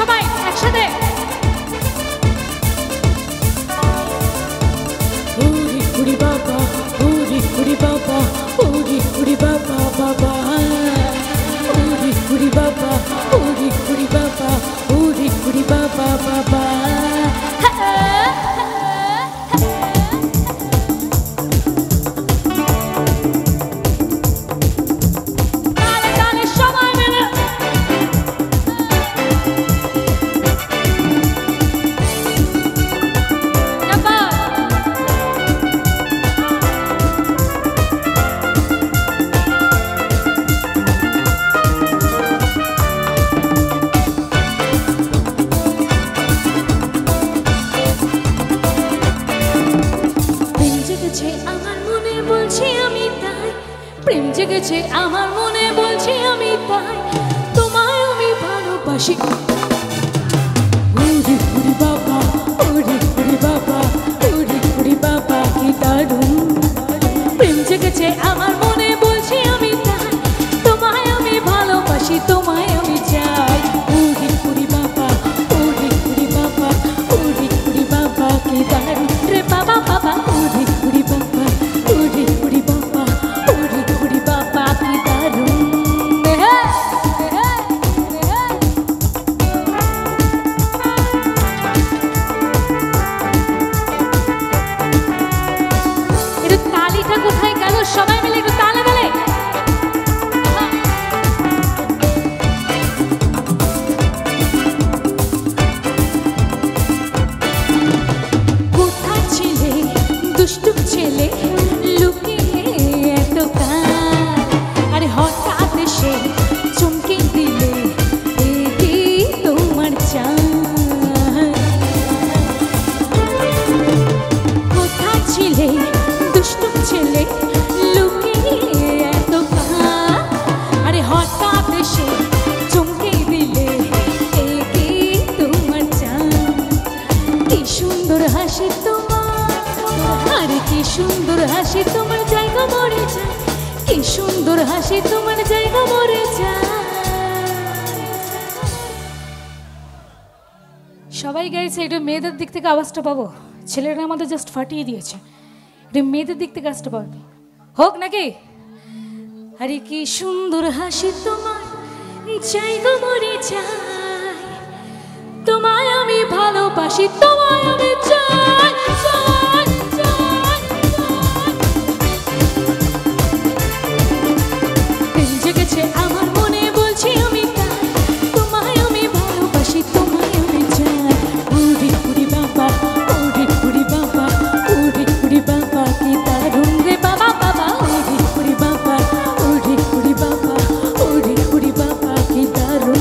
সবাই একসাথে। ওরে কুড়ি বাবা, ওরে কুড়ি বাবা, ওরে কুড়ি বাবা বাবা, ওরে কুড়ি বাবা, ওরে কুড়ি বাবা, ওরে কুড়ি বাবা বাবা। প্রেম জেগেছে আমার মনে বলছি আমি তাই তোমায় আমি ভালোবাসি। ওরে কুড়ি বাবা, ওরে কুড়ি বাবা, ওরে কুড়ি বাবা কি দারুণ। প্রেম জেগেছে আমার মনে বলছি আমি তাই তোমায় আমি ভালোবাসি, তোমায় আমি চাই। ওরে কুড়ি বাবা, ওরে কুড়ি বাবা, ওরে কুড়ি বাবা কি দারুণ রে বাবা বাবা। ওরে কুড়ি বাবা, ওরে কুড়ি বাবা, ওরে কুড়ি বাবা কি দারুণ। একটু তালিটা কোথায় গেল? সবাই মিলে একটু তালে গেলে। কোথায় ছিলে দুষ্টু ছেলে লুকিয়ে এত কাল, আরে হঠাৎ এসে চমকে দিলে এটি তোমার চাল। কোথায় ছিলে দুষ্টু ছেলে লুকিয়ে এত কাল, আরে হঠাৎ এসে চমকে দিলে এটি তোমার চাল। কি সুন্দর হাসি তোমার, আরে কি সুন্দর হাসি তোমার জায়গা মরে যায়, কি সুন্দর হাসি তোমার জায়গা মরে যায়। সবাই গাইছে, এটা মেয়েদের দিক থেকে আওয়াজটা পাবো। ছেলেরা আমাদের জাস্ট ফাটিয়ে দিয়েছে, এটা মেয়েদের দিক থেকে আওয়াজটা পাবো হোক নাকি? আরে কি সুন্দর হাসি তোমার জায়গা মরে যায়, তোমায় আমি ভালোবাসি, তোমায় আমি চাই চাই চাই। প্রেম জেগেছে আমার মনে বলছি আমি তাই তোমায় আমি ভালোবাসি, তোমায় আমি চাই। ওরে কুড়ি বাবা, ওরে কুড়ি বাবা, ওরে কুড়ি বাবা কি দারুণ রে বাবা বাবা। ওরে কুড়ি বাবা, ওরে কুড়ি বাবা, ওরে কুড়ি বাবা কি দারুণ।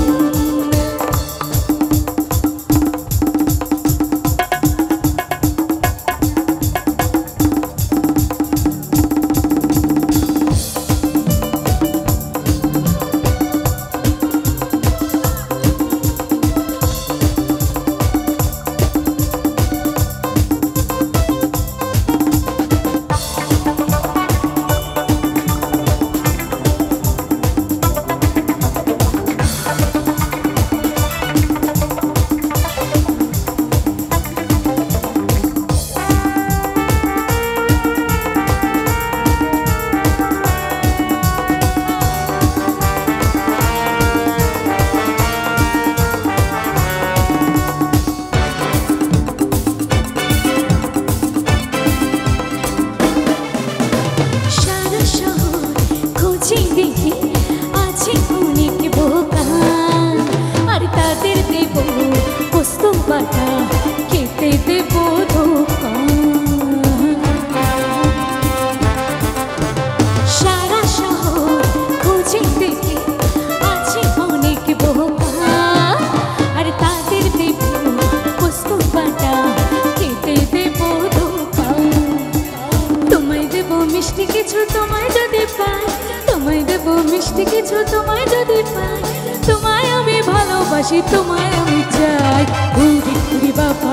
মিষ্টি কিছু তোমায় যদি পাই, তোমায় আমি ভালোবাসি, তোমায় আমি চাই। ওরে কুড়ি বাবা,